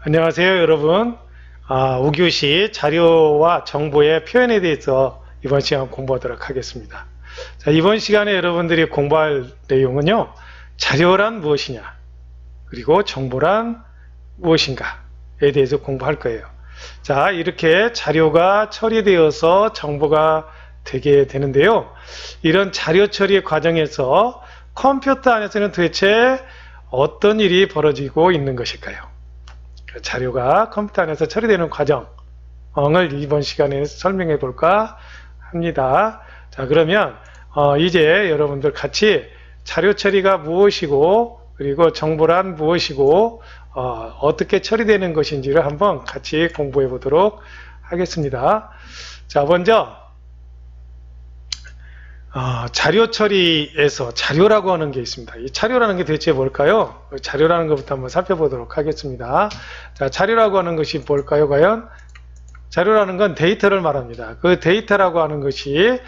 안녕하세요, 여러분. 5교시 자료와 정보의 표현에 대해서 이번 시간 공부하도록 하겠습니다. 자, 이번 시간에 여러분들이 공부할 내용은요, 자료란 무엇이냐, 그리고 정보란 무엇인가에 대해서 공부할 거예요. 자, 이렇게 자료가 처리되어서 정보가 되게 되는데요. 이런 자료 처리 과정에서 컴퓨터 안에서는 도대체 어떤 일이 벌어지고 있는 것일까요? 자료가 컴퓨터 안에서 처리되는 과정을 이번 시간에 설명해 볼까 합니다. 자, 그러면 이제 여러분들 같이 자료 처리가 무엇이고, 그리고 정보란 무엇이고, 어떻게 처리되는 것인지를 한번 같이 공부해 보도록 하겠습니다. 자, 먼저 자료 처리에서 자료라고 하는 게 있습니다. 이 자료라는 게 대체 뭘까요? 자료라는 것부터 한번 살펴보도록 하겠습니다. 자, 자료라고 하는 것이 뭘까요? 과연 자료라는 건 데이터를 말합니다. 그 데이터라고 하는 것이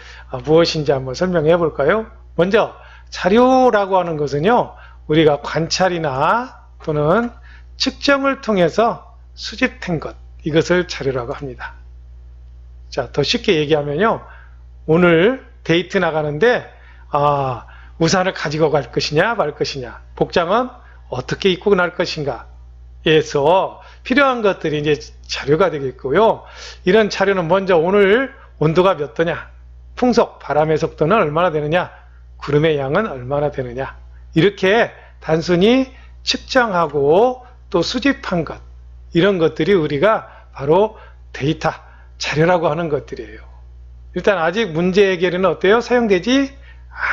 무엇인지 한번 설명해 볼까요? 먼저 자료라고 하는 것은요, 우리가 관찰이나 또는 측정을 통해서 수집된 것, 이것을 자료라고 합니다. 자, 더 쉽게 얘기하면요, 오늘 데이트 나가는데 우산을 가지고 갈 것이냐 말 것이냐, 복장은 어떻게 입고 날 것인가 에서 필요한 것들이 이제 자료가 되겠고요. 이런 자료는 먼저 오늘 온도가 몇 도냐, 풍속, 바람의 속도는 얼마나 되느냐, 구름의 양은 얼마나 되느냐, 이렇게 단순히 측정하고 또 수집한 것, 이런 것들이 우리가 바로 데이터, 자료라고 하는 것들이에요. 일단 아직 문제 해결에는 어때요? 사용되지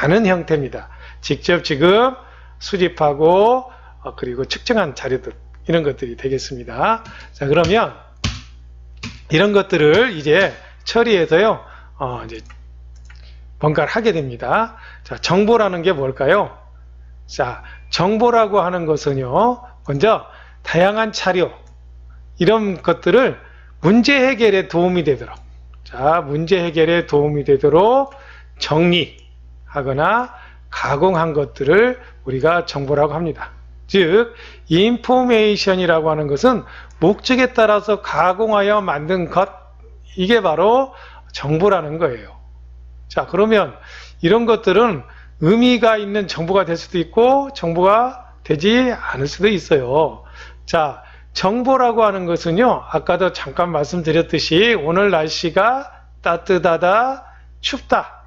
않은 형태입니다. 직접 지금 수집하고 그리고 측정한 자료들, 이런 것들이 되겠습니다. 자, 그러면 이런 것들을 이제 처리해서요, 이제 뭔가를 하게 됩니다. 자, 정보라는 게 뭘까요? 자, 정보라고 하는 것은요, 먼저 다양한 자료, 이런 것들을 문제 해결에 도움이 되도록, 자, 문제 해결에 도움이 되도록 정리하거나 가공한 것들을 우리가 정보라고 합니다. 즉, 인포메이션이라고 하는 것은 목적에 따라서 가공하여 만든 것, 이게 바로 정보라는 거예요. 자, 그러면 이런 것들은 의미가 있는 정보가 될 수도 있고 정보가 되지 않을 수도 있어요. 자, 정보라고 하는 것은요, 아까도 잠깐 말씀드렸듯이 오늘 날씨가 따뜻하다, 춥다,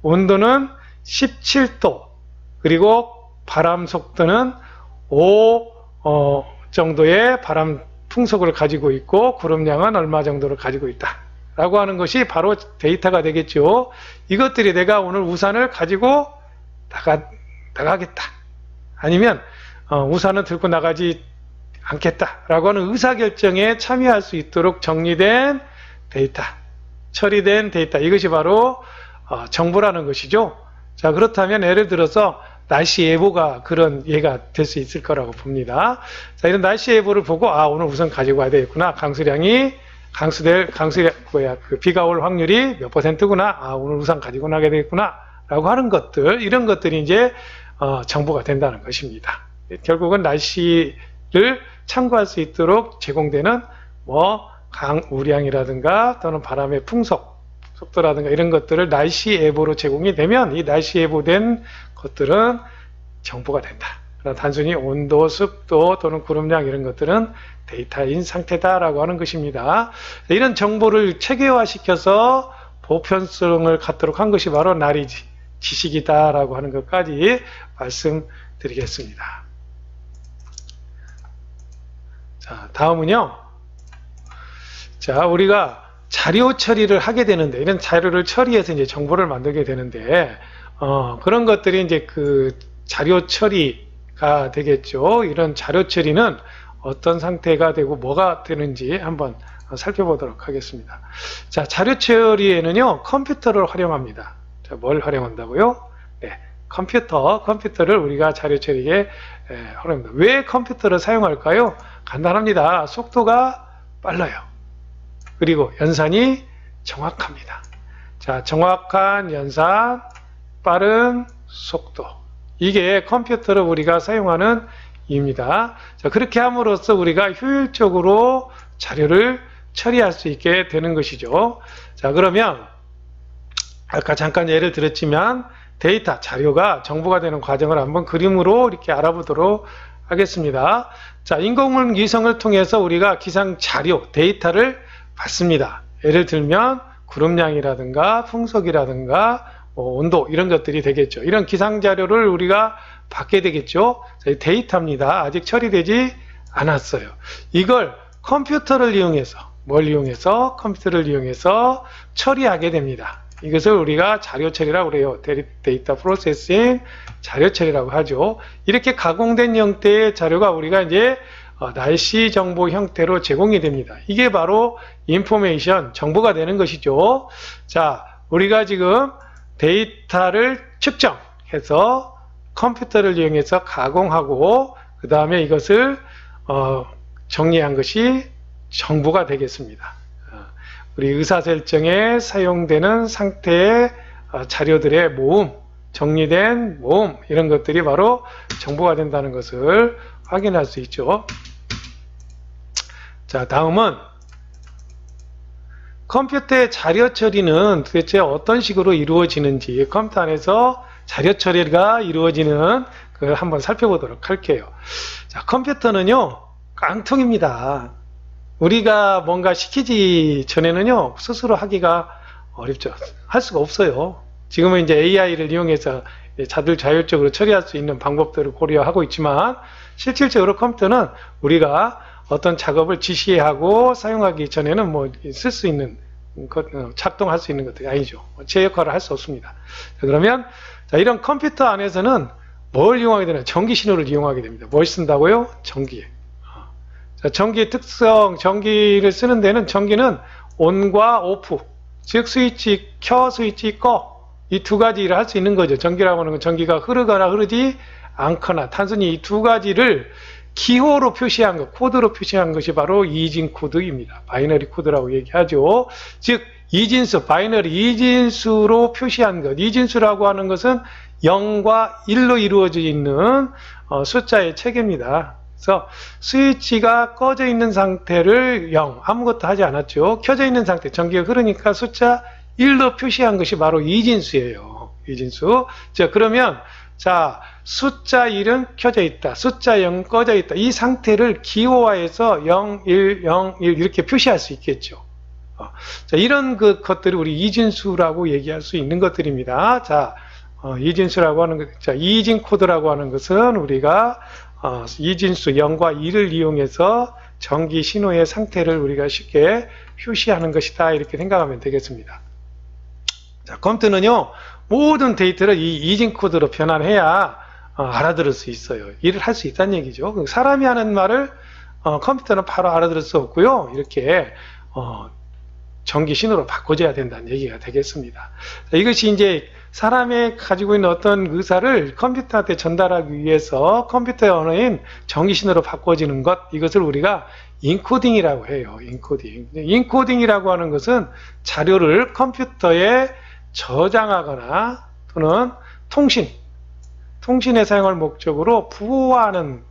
온도는 17도, 그리고 바람 속도는 5 정도의 바람 풍속을 가지고 있고 구름량은 얼마 정도를 가지고 있다 라고 하는 것이 바로 데이터가 되겠죠. 이것들이 내가 오늘 우산을 가지고 나가겠다, 아니면 우산을 들고 나가지 않겠다 라고 하는 의사결정에 참여할 수 있도록 정리된 데이터, 처리된 데이터, 이것이 바로 정보라는 것이죠. 자, 그렇다면 예를 들어서 날씨 예보가 그런 예가 될 수 있을 거라고 봅니다. 자, 이런 날씨 예보를 보고 오늘 우산 가지고 와야 되겠구나, 비가 올 확률이 몇 %구나, 오늘 우산 가지고 나가야 되겠구나 라고 하는 것들, 이런 것들이 이제 정보가 된다는 것입니다. 결국은 날씨를 참고할 수 있도록 제공되는 우량이라든가 또는 바람의 속도라든가 이런 것들을 날씨 예보로 제공이 되면 이 날씨 예보된 것들은 정보가 된다. 단순히 온도, 습도 또는 구름량, 이런 것들은 데이터인 상태다라고 하는 것입니다. 이런 정보를 체계화시켜서 보편성을 갖도록 한 것이 바로 날이 지식이다라고 하는 것까지 말씀드리겠습니다. 자, 다음은요. 자, 우리가 자료 처리를 하게 되는데, 이런 자료를 처리해서 이제 정보를 만들게 되는데, 그런 것들이 이제 그 자료 처리가 되겠죠. 이런 자료 처리는 어떤 상태가 되고 뭐가 되는지 한번 살펴보도록 하겠습니다. 자, 자료 처리에는요, 컴퓨터를 활용합니다. 자, 뭘 활용한다고요? 네, 컴퓨터를 우리가 자료 처리에 활용합니다. 왜 컴퓨터를 사용할까요? 간단합니다. 속도가 빨라요. 그리고 연산이 정확합니다. 자, 정확한 연산, 빠른 속도, 이게 컴퓨터를 우리가 사용하는 입니다. 자, 그렇게 함으로써 우리가 효율적으로 자료를 처리할 수 있게 되는 것이죠. 자, 그러면 아까 잠깐 예를 들었지만 데이터, 자료가 정보가 되는 과정을 한번 그림으로 이렇게 알아보도록 하겠습니다. 자, 인공위성을 통해서 우리가 기상 자료, 데이터를 받습니다. 예를 들면 구름량이라든가 풍속이라든가 온도 이런 것들이 되겠죠. 이런 기상 자료를 우리가 받게 되겠죠. 데이터입니다. 아직 처리되지 않았어요. 이걸 컴퓨터를 이용해서 컴퓨터를 이용해서 처리하게 됩니다. 이것을 우리가 자료 처리라고 그래요. 데이터 프로세싱, 자료 처리라고 하죠. 이렇게 가공된 형태의 자료가 우리가 이제 날씨 정보 형태로 제공이 됩니다. 이게 바로 인포메이션, 정보가 되는 것이죠. 자, 우리가 지금 데이터를 측정해서 컴퓨터를 이용해서 가공하고 그 다음에 이것을 정리한 것이 정보가 되겠습니다. 우리 의사결정에 사용되는 상태의 자료들의 모음, 정리된 모음 이런 것들이 바로 정보가 된다는 것을 확인할 수 있죠. 자, 다음은 컴퓨터의 자료 처리는 도대체 어떤 식으로 이루어지는지, 컴퓨터 안에서 자료 처리가 이루어지는 그걸 한번 살펴보도록 할게요. 자, 컴퓨터는요, 깡통입니다. 우리가 뭔가 시키지 전에는요, 스스로 하기가 어렵죠. 할 수가 없어요. 지금은 이제 AI를 이용해서 자들 자율적으로 처리할 수 있는 방법들을 고려하고 있지만, 실질적으로 컴퓨터는 우리가 어떤 작업을 지시하고 사용하기 전에는 뭐 쓸 수 있는 것, 작동할 수 있는 것들이 아니죠. 제 역할을 할 수 없습니다. 자, 그러면 자, 이런 컴퓨터 안에서는 뭘 이용하게 되나? 전기 신호를 이용하게 됩니다. 뭘 쓴다고요? 전기. 자, 전기의 특성, 전기를 쓰는 데는 전기는 온과 오프, 즉 스위치 켜, 스위치 꺼, 이 두 가지 일을 할 수 있는 거죠. 전기라고 하는 건 전기가 흐르거나 흐르지 않거나 단순히 이 두 가지를 기호로 표시한 것, 코드로 표시한 것이 바로 이진 코드입니다. 바이너리 코드라고 얘기하죠. 즉 이진수, 바이너리 이진수로 표시한 것. 이진수라고 하는 것은 0과 1로 이루어져 있는 숫자의 체계입니다. 그래서 스위치가 꺼져 있는 상태를 0, 아무것도 하지 않았죠. 켜져 있는 상태, 전기가 흐르니까 숫자 1로 표시한 것이 바로 이진수예요. 이진수. 자, 그러면 자, 숫자 1은 켜져 있다. 숫자 0 꺼져 있다. 이 상태를 기호화해서 0, 1, 0, 1 이렇게 표시할 수 있겠죠. 자, 이런 것들을 우리 이진수라고 얘기할 수 있는 것들입니다. 자, 이진수라고 하는 것, 자, 이진 코드라고 하는 것은 우리가 이진수 0과 2를 이용해서 전기 신호의 상태를 우리가 쉽게 표시하는 것이다. 이렇게 생각하면 되겠습니다. 자, 컴퓨터는요, 모든 데이터를 이 이진 코드로 변환해야 알아들을 수 있어요. 일을 할 수 있다는 얘기죠. 사람이 하는 말을 컴퓨터는 바로 알아들을 수 없고요. 이렇게 전기 신호로 바꿔줘야 된다는 얘기가 되겠습니다. 자, 이것이 이제 사람이 가지고 있는 어떤 의사를 컴퓨터한테 전달하기 위해서 컴퓨터의 언어인 전기 신호로 바꿔지는 것, 이것을 우리가 인코딩이라고 해요. 인코딩. 인코딩이라고 하는 것은 자료를 컴퓨터에 저장하거나 또는 통신에 사용할 목적으로 부호하는,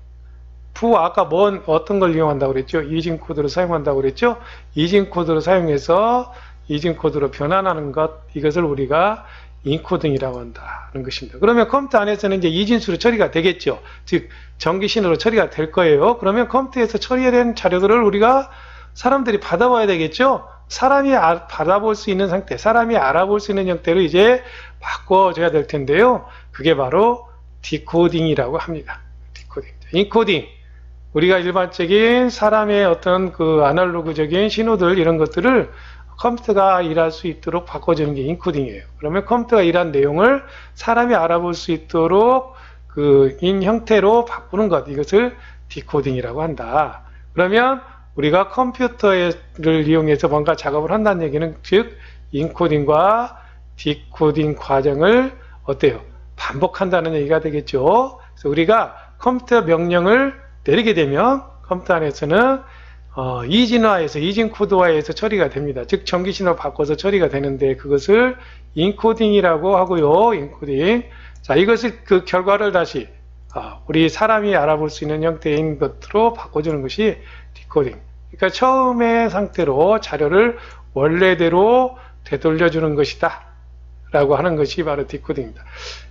아까 어떤 걸 이용한다고 그랬죠? 이진 코드를 사용한다고 그랬죠? 이진 코드를 사용해서 이진 코드로 변환하는 것, 이것을 우리가 인코딩이라고 한다는 것입니다. 그러면 컴퓨터 안에서는 이제 이진수로 처리가 되겠죠. 즉 전기 신호로 처리가 될 거예요. 그러면 컴퓨터에서 처리된 자료들을 우리가 사람들이 받아봐야 되겠죠. 사람이 받아볼 수 있는 상태, 사람이 알아볼 수 있는 형태로 이제 바꿔줘야 될 텐데요. 그게 바로 디코딩이라고 합니다. 디코딩. 인코딩. 우리가 일반적인 사람의 어떤 그 아날로그적인 신호들 이런 것들을 컴퓨터가 일할 수 있도록 바꿔주는 게 인코딩이에요. 그러면 컴퓨터가 일한 내용을 사람이 알아볼 수 있도록 그 인 형태로 바꾸는 것, 이것을 디코딩이라고 한다. 그러면 우리가 컴퓨터를 이용해서 뭔가 작업을 한다는 얘기는 즉 인코딩과 디코딩 과정을 어때요? 반복한다는 얘기가 되겠죠. 그래서 우리가 컴퓨터 명령을 내리게 되면 컴퓨터 안에서는 이진화해서, 이진 코드화해서 처리가 됩니다. 즉 전기신호 바꿔서 처리가 되는데 그것을 인코딩이라고 하고요. 인코딩. 자, 이것을 그 결과를 다시 우리 사람이 알아볼 수 있는 형태인 것으로 바꿔주는 것이 디코딩. 그러니까 처음의 상태로 자료를 원래대로 되돌려주는 것이다 라고 하는 것이 바로 디코딩입니다.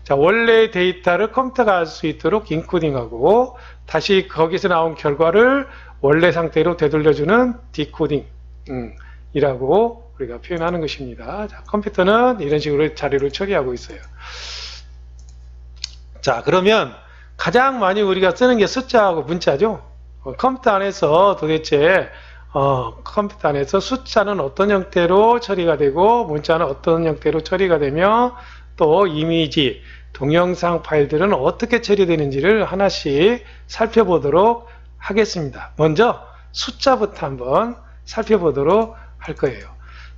자, 원래 데이터를 컴퓨터가 알 수 있도록 인코딩하고 다시 거기서 나온 결과를 원래 상태로 되돌려주는 디코딩 이라고 우리가 표현하는 것입니다. 자, 컴퓨터는 이런 식으로 자료를 처리하고 있어요. 자, 그러면 가장 많이 우리가 쓰는 게 숫자하고 문자죠. 컴퓨터 안에서 도대체 컴퓨터 안에서 숫자는 어떤 형태로 처리가 되고 문자는 어떤 형태로 처리가 되며 또 이미지, 동영상 파일들은 어떻게 처리되는지를 하나씩 살펴보도록 하겠습니다. 먼저 숫자부터 한번 살펴보도록 할 거예요.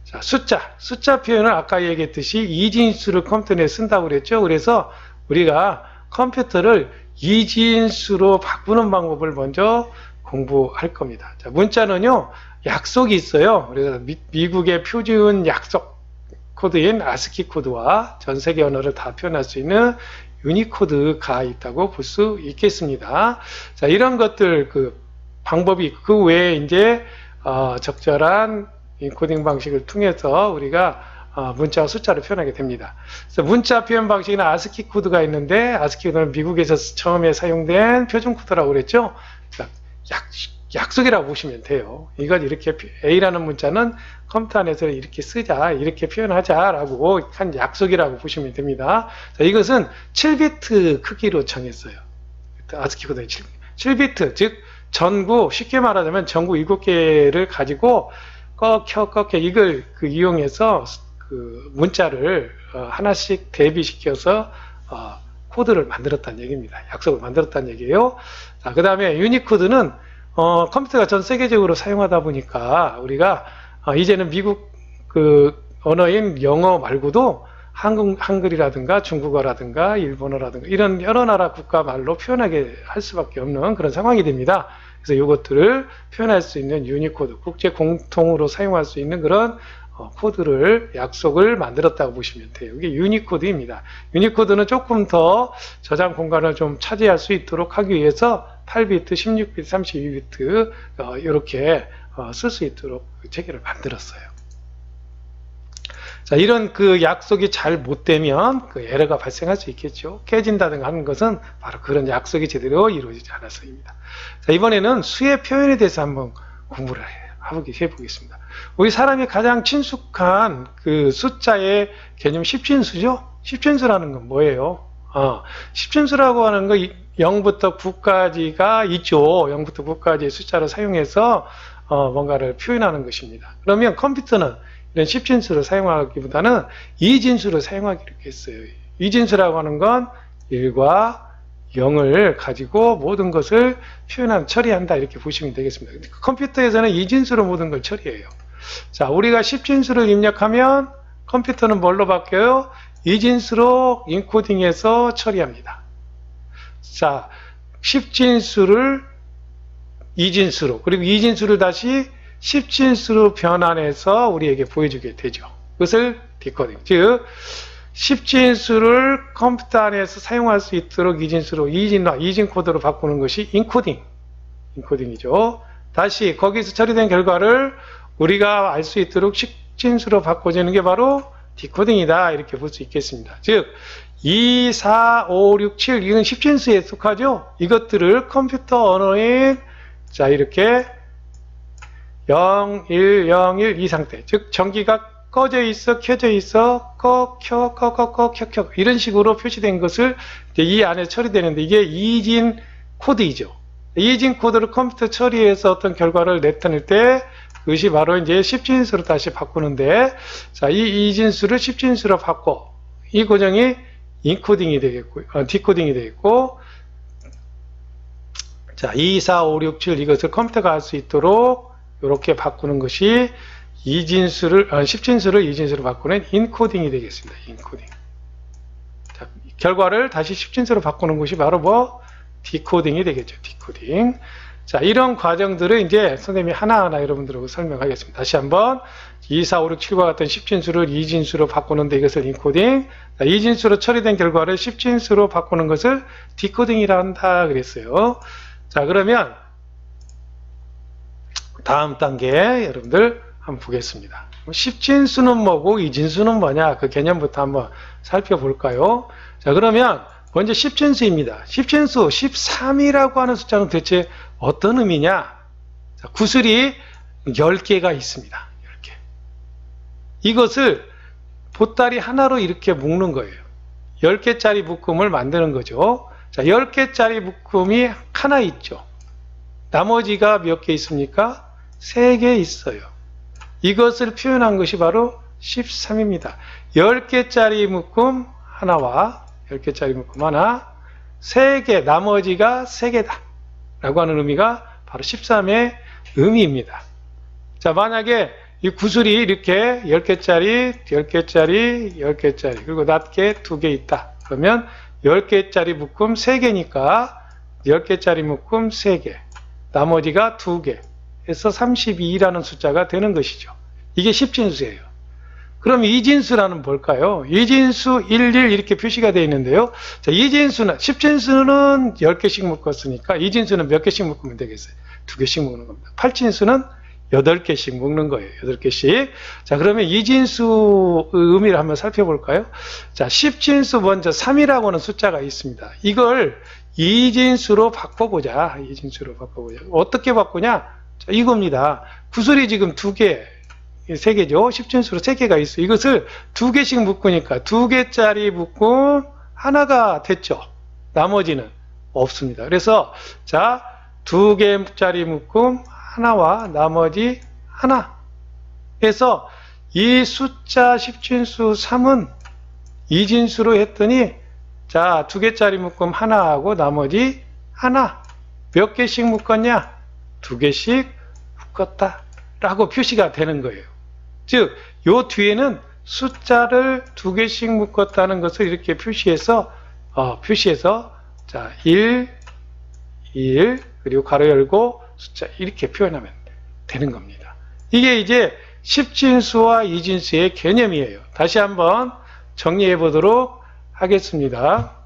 자, 숫자 표현을 아까 얘기했듯이 이진수를 컴퓨터 내에 쓴다고 그랬죠. 그래서 우리가 컴퓨터를 이진수로 바꾸는 방법을 먼저 공부할 겁니다. 자, 문자는요, 약속이 있어요. 그래서 미국의 표준 약속 코드인 아스키 코드와 전 세계 언어를 다 표현할 수 있는 유니코드가 있다고 볼 수 있겠습니다. 자, 이런 것들 방법이 그 외에 이제 적절한 인코딩 방식을 통해서 우리가 문자와 숫자를 표현하게 됩니다. 그래서 문자 표현 방식에는 아스키 코드가 있는데 아스키 코드는 미국에서 처음에 사용된 표준 코드라고 그랬죠. 약속이라고 보시면 돼요. 이건 이렇게 A라는 문자는 컴퓨터 안에서 이렇게 쓰자, 이렇게 표현하자라고 한 약속이라고 보시면 됩니다. 자, 이것은 7비트 크기로 정했어요. 아스키 코드는 7비트, 즉 전구, 쉽게 말하자면 전구 7개를 가지고 꺾여 이걸 이용해서 문자를 하나씩 대비시켜서 코드를 만들었다는 얘기입니다. 약속을 만들었다는 얘기예요. 자, 그 다음에 유니코드는 컴퓨터가 전 세계적으로 사용하다 보니까 우리가 이제는 미국 언어인 영어 말고도 한글이라든가 중국어라든가 일본어라든가 이런 여러 나라 국가 말로 표현하게 할 수밖에 없는 그런 상황이 됩니다. 그래서 이것들을 표현할 수 있는 유니코드, 국제 공통으로 사용할 수 있는 그런 코드를, 약속을 만들었다고 보시면 돼요. 이게 유니코드입니다. 유니코드는 조금 더 저장 공간을 좀 차지할 수 있도록 하기 위해서 8비트, 16비트, 32비트 이렇게 쓸 수 있도록 체계를 만들었어요. 자, 이런 약속이 잘 못 되면 에러가 발생할 수 있겠죠. 깨진다든가 하는 것은 바로 그런 약속이 제대로 이루어지지 않아서입니다. 자, 이번에는 수의 표현에 대해서 한번 공부를 해보겠습니다. 우리 사람이 가장 친숙한 숫자의 개념 10진수죠? 10진수라는 건 뭐예요? 10진수라고 하는 거 0부터 9까지가 있죠. 0부터 9까지의 숫자를 사용해서 뭔가를 표현하는 것입니다. 그러면 컴퓨터는 이런 10진수를 사용하기보다는 2진수를 사용하기로 했어요. 2진수라고 하는 건 1과 0을 가지고 모든 것을 처리한다 이렇게 보시면 되겠습니다. 컴퓨터에서는 2진수로 모든 걸 처리해요. 자, 우리가 10진수를 입력하면 컴퓨터는 뭘로 바뀌어요? 2진수로 인코딩해서 처리합니다. 자, 10진수를 2진수로 그리고 2진수를 다시 10진수로 변환해서 우리에게 보여주게 되죠. 그것을 디코딩, 즉 10진수를 컴퓨터 안에서 사용할 수 있도록 2진수로 이진 코드로 바꾸는 것이 인코딩이죠. 다시 거기서 처리된 결과를 우리가 알 수 있도록 10진수로 바꿔주는 게 바로 디코딩이다 이렇게 볼 수 있겠습니다. 즉 2, 4, 5, 6, 7 이건 10진수에 속하죠. 이것들을 컴퓨터 언어인 자 이렇게 0, 1, 0, 1 이 상태, 즉 전기가 꺼져 있어, 켜져 있어, 켜 이런 식으로 표시된 것을 이제 이 안에 처리되는데 이게 이진 코드이죠. 이진 코드를 컴퓨터 처리해서 어떤 결과를 나타낼 때 그것이 바로 이제 10진수로 다시 바꾸는데, 자, 이 이진수를 10진수로 바꿔 이 과정이 인코딩이 되겠고, 디코딩이 되겠고, 자, 2, 4, 5, 6, 7 이것을 컴퓨터가 알 수 있도록 이렇게 바꾸는 것이 10진수를 2진수로 바꾸는 인코딩이 되겠습니다. 인코딩. 자, 결과를 다시 10진수로 바꾸는 것이 바로 디코딩이 되겠죠. 디코딩. 자, 이런 과정들을 이제 선생님이 하나하나 여러분들하고 설명하겠습니다. 다시 한번 2, 4, 5, 6, 7과 같은 10진수를 2진수로 바꾸는데 이것을 인코딩, 2진수로 처리된 결과를 10진수로 바꾸는 것을 디코딩이라 한다 그랬어요. 자, 그러면 다음 단계 여러분들 한번 보겠습니다. 10진수는 뭐고 2진수는 뭐냐, 그 개념부터 한번 살펴볼까요? 자, 그러면 먼저 10진수입니다. 10진수 13이라고 하는 숫자는 대체 어떤 의미냐? 자, 구슬이 10개가 있습니다. 10개. 이것을 보따리 하나로 이렇게 묶는 거예요. 10개짜리 묶음을 만드는 거죠. 자, 10개짜리 묶음이 하나 있죠. 나머지가 몇 개 있습니까? 3개 있어요. 이것을 표현한 것이 바로 13입니다. 10개짜리 묶음 하나와 10개짜리 묶음 하나, 3개, 나머지가 3개다 라고 하는 의미가 바로 13의 의미입니다. 자, 만약에 이 구슬이 이렇게 10개짜리, 10개짜리, 10개짜리, 그리고 낱개 2개 있다. 그러면 10개짜리 묶음 3개니까 10개짜리 묶음 3개, 나머지가 2개 해서 32라는 숫자가 되는 것이죠. 이게 10진수예요. 그럼 이진수라는 뭘까요? 이진수 11 이렇게 표시가 되어 있는데요. 자, 이진수는 10진수는 10개씩 묶었으니까 이진수는 몇 개씩 묶으면 되겠어요? 2개씩 묶는 겁니다. 8진수는 8개씩 묶는 거예요. 8개씩. 자, 그러면 이진수 의미를 한번 살펴볼까요? 자, 10진수 먼저 3이라고 하는 숫자가 있습니다. 이걸 이진수로 바꿔보자. 이진수로 바꿔보자. 어떻게 바꾸냐? 자, 이겁니다. 구슬이 지금 2개, 3개죠. 10진수로 3개가 있어요. 이것을 2개씩 묶으니까 2개짜리 묶음 하나가 됐죠. 나머지는 없습니다. 그래서 자, 2개짜리 묶음 하나와 나머지 하나 해서 이 숫자 10진수 3은 이진수로 했더니 자, 2개짜리 묶음 하나하고 나머지 하나 몇 개씩 묶었냐? 2개씩 묶었다 라고 표시가 되는 거예요. 즉, 요 뒤에는 숫자를 2개씩 묶었다는 것을 이렇게 표시해서 자, 1, 그리고 가로 열고 숫자 이렇게 표현하면 되는 겁니다. 이게 이제 10진수와 이진수의 개념이에요. 다시 한번 정리해 보도록 하겠습니다.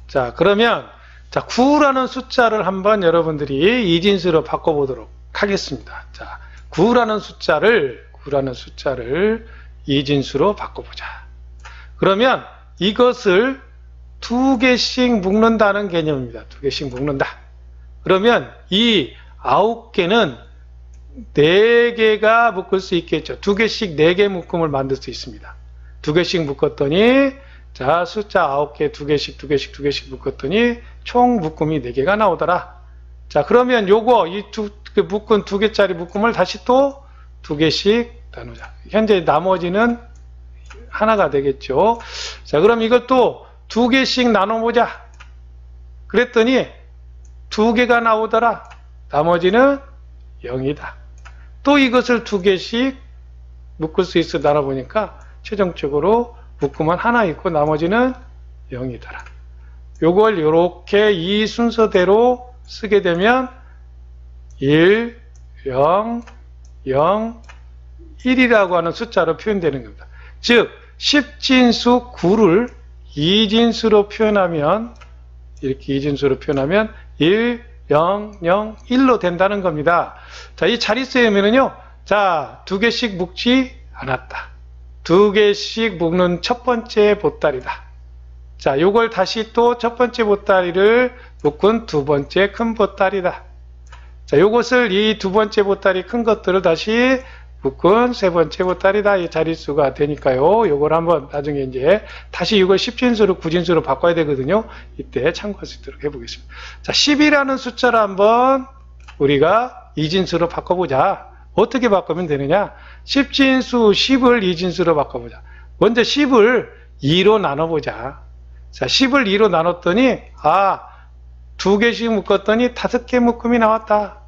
자, 그러면 자, 9라는 숫자를 한번 여러분들이 이진수로 바꿔보도록 하겠습니다. 자, 9라는 숫자를 이진수로 바꿔보자. 그러면 이것을 2개씩 묶는다는 개념입니다. 2개씩 묶는다. 그러면 이 9개는 4개가 묶을 수 있겠죠. 2개씩 4개 묶음을 만들 수 있습니다. 2개씩 묶었더니 자, 숫자 9개 2개씩 묶었더니 총 묶음이 4개가 나오더라. 자, 그러면 요거 묶은 2개짜리 묶음을 다시 또 2개씩 나누자. 현재 나머지는 하나가 되겠죠. 자, 그럼 이것도 2개씩 나눠보자. 그랬더니 2개가 나오더라. 나머지는 0이다. 또 이것을 2개씩 묶을 수 있어 나눠보니까 최종적으로 묶음은 하나 있고 나머지는 0이더라. 요걸 이렇게 이 순서대로 쓰게 되면 1, 0, 0, 1이라고 하는 숫자로 표현되는 겁니다. 즉 10진수 9를 이진수로 표현하면 이렇게 이진수로 표현하면 1, 0, 0, 1로 된다는 겁니다. 자, 이 자릿수에면은요, 자, 2개씩 묶지 않았다. 2개씩 묶는 첫 번째 보따리다. 자, 요걸 다시 또 첫 번째 보따리를 묶은 두 번째 큰 보따리다. 자, 요것을 이 두 번째 보따리 큰 것들을 다시 묶은 세 번째 보따리다. 이 자릿수가 되니까요. 요걸 한번 나중에 이제 다시 이걸 10진수로 9진수로 바꿔야 되거든요. 이때 참고할 수 있도록 해보겠습니다. 자, 10이라는 숫자를 한번 우리가 이진수로 바꿔보자. 어떻게 바꾸면 되느냐? 10진수 10을 이진수로 바꿔보자. 먼저 10을 2로 나눠보자. 자, 10을 2로 나눴더니 2개씩 묶었더니 5개 묶음이 나왔다.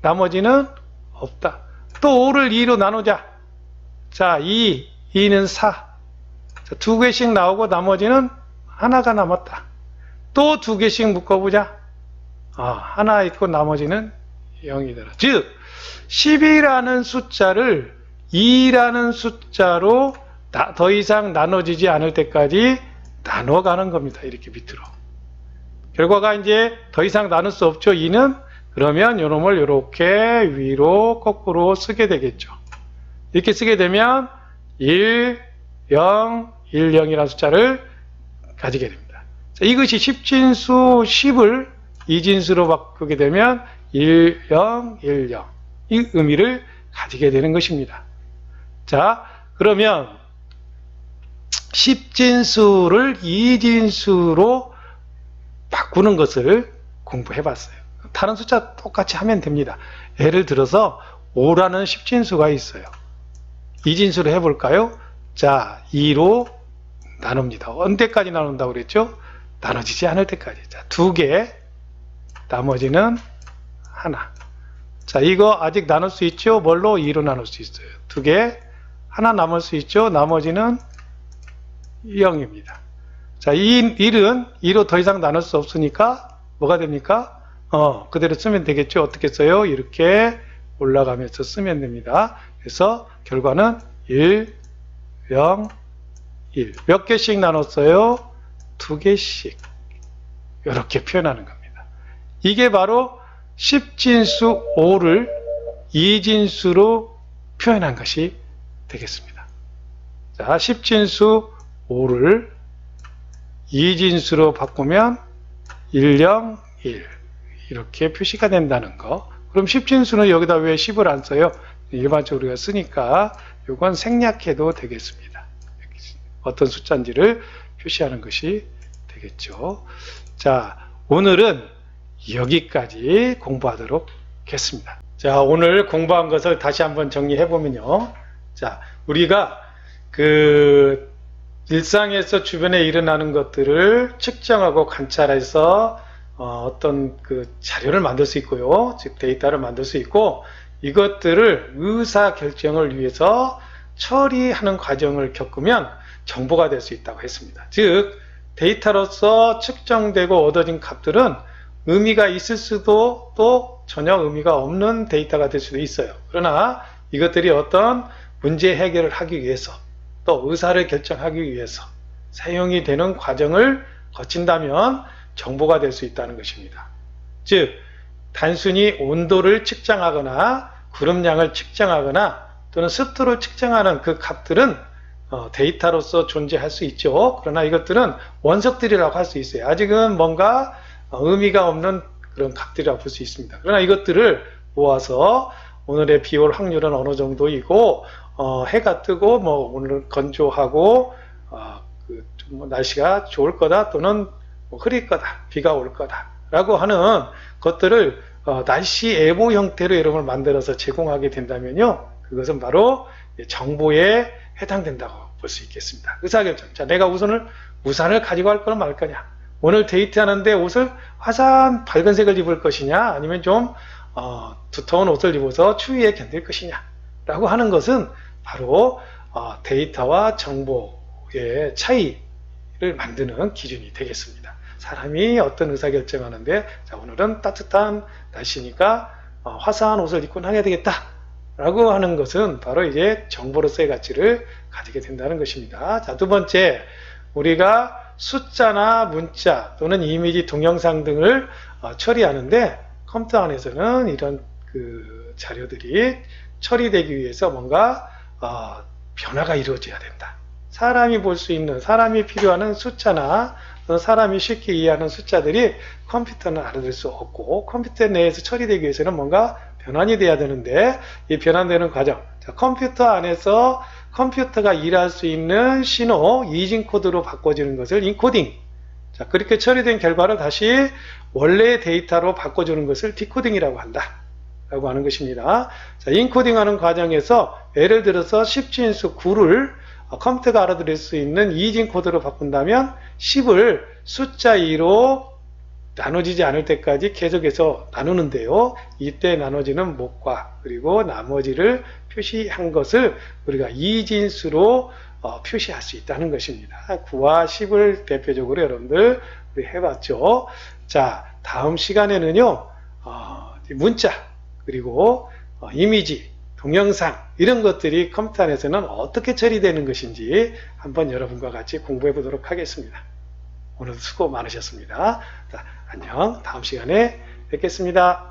나머지는 없다. 또 5를 2로 나누자. 자, 2는 4. 자, 2개씩 나오고 나머지는 하나가 남았다. 또 2개씩 묶어보자. 하나 있고 나머지는 0이더라. 즉 10이라는 숫자를 2라는 숫자로 더 이상 나눠지지 않을 때까지 나눠가는 겁니다. 이렇게 밑으로. 결과가 이제 더 이상 나눌 수 없죠. 2는. 그러면 이놈을 이렇게 위로 거꾸로 쓰게 되겠죠. 이렇게 쓰게 되면 1, 0, 1, 0이라는 숫자를 가지게 됩니다. 자, 이것이 10진수 10을 2진수로 바꾸게 되면 1, 0, 1, 0 이 의미를 가지게 되는 것입니다. 자, 그러면 10진수를 2진수로 바꾸는 것을 공부해 봤어요. 다른 숫자 똑같이 하면 됩니다. 예를 들어서 5라는 10진수가 있어요. 2진수로 해볼까요? 자, 2로 나눕니다. 언제까지 나눈다고 그랬죠? 나눠지지 않을 때까지. 자, 2개, 나머지는 하나. 자, 이거 아직 나눌 수 있죠? 뭘로? 2로 나눌 수 있어요. 2개, 하나 남을 수 있죠? 나머지는 0입니다. 자, 이 1은 2로 더 이상 나눌 수 없으니까 뭐가 됩니까? 그대로 쓰면 되겠죠? 어떻게 써요? 이렇게 올라가면서 쓰면 됩니다. 그래서 결과는 1, 0, 1. 몇 개씩 나눴어요? 2개씩. 이렇게 표현하는 겁니다. 이게 바로 10진수 5를 2진수로 표현한 것이 되겠습니다. 자, 10진수 5를 2진수로 바꾸면 1, 0, 1 이렇게 표시가 된다는 거. 그럼 10진수는 여기다 왜 10을 안 써요? 일반적으로 우리가 쓰니까 이건 생략해도 되겠습니다. 어떤 숫자인지를 표시하는 것이 되겠죠. 자, 오늘은 여기까지 공부하도록 하겠습니다. 자, 오늘 공부한 것을 다시 한번 정리해 보면요. 자, 우리가 일상에서 주변에 일어나는 것들을 측정하고 관찰해서 어떤 자료를 만들 수 있고요. 즉 데이터를 만들 수 있고, 이것들을 의사 결정을 위해서 처리하는 과정을 겪으면 정보가 될 수 있다고 했습니다. 즉 데이터로서 측정되고 얻어진 값들은 의미가 있을 수도 또 전혀 의미가 없는 데이터가 될 수도 있어요. 그러나 이것들이 어떤 문제 해결을 하기 위해서 또 의사를 결정하기 위해서 사용이 되는 과정을 거친다면 정보가 될 수 있다는 것입니다. 즉 단순히 온도를 측정하거나 구름량을 측정하거나 또는 습도를 측정하는 그 값들은 데이터로서 존재할 수 있죠. 그러나 이것들은 원석들이라고 할 수 있어요. 아직은 뭔가 의미가 없는 그런 값들이라고 볼 수 있습니다. 그러나 이것들을 모아서 오늘의 비올 확률은 어느 정도이고 해가 뜨고 오늘 건조하고 날씨가 좋을 거다 또는 흐릴 거다, 비가 올 거다 라고 하는 것들을 날씨 예보 형태로 여러분을 만들어서 제공하게 된다면요, 그것은 바로 정보에 해당된다고 볼 수 있겠습니다. 의사결정. 자, 내가 우산을 가지고 갈 거냐 말 거냐, 오늘 데이트하는데 옷을 화사한 밝은 색을 입을 것이냐 아니면 좀 두터운 옷을 입어서 추위에 견딜 것이냐 라고 하는 것은 바로 데이터와 정보의 차이를 만드는 기준이 되겠습니다. 사람이 어떤 의사결정을 하는데, 자, 오늘은 따뜻한 날씨니까 화사한 옷을 입고 다녀야 되겠다 라고 하는 것은 바로 이제 정보로서의 가치를 가지게 된다는 것입니다. 자, 두 번째, 우리가 숫자나 문자 또는 이미지, 동영상 등을 처리하는데 컴퓨터 안에서는 이런 자료들이 처리되기 위해서 뭔가 변화가 이루어져야 된다. 사람이 볼 수 있는, 사람이 필요하는 숫자나 사람이 쉽게 이해하는 숫자들이 컴퓨터는 알아들 수 없고, 컴퓨터 내에서 처리되기 위해서는 뭔가 변환이 돼야 되는데, 이 변환되는 과정, 자, 컴퓨터 안에서 컴퓨터가 일할 수 있는 신호, 이진 코드로 바꿔주는 것을 인코딩, 자, 그렇게 처리된 결과를 다시 원래의 데이터로 바꿔주는 것을 디코딩이라고 한다 라고 하는 것입니다. 자, 인코딩하는 과정에서 예를 들어서 10진수 9를 컴퓨터가 알아들을 수 있는 이진 코드로 바꾼다면 10을 숫자 2로 나눠지지 않을 때까지 계속해서 나누는데요, 이때 나눠지는 목과 그리고 나머지를 표시한 것을 우리가 이진수로 표시할 수 있다는 것입니다. 9와 10을 대표적으로 여러분들 우리 해봤죠. 자, 다음 시간에는요, 문자, 그리고 이미지, 동영상 이런 것들이 컴퓨터 안에서는 어떻게 처리되는 것인지 한번 여러분과 같이 공부해 보도록 하겠습니다. 오늘도 수고 많으셨습니다. 자, 안녕. 다음 시간에 뵙겠습니다.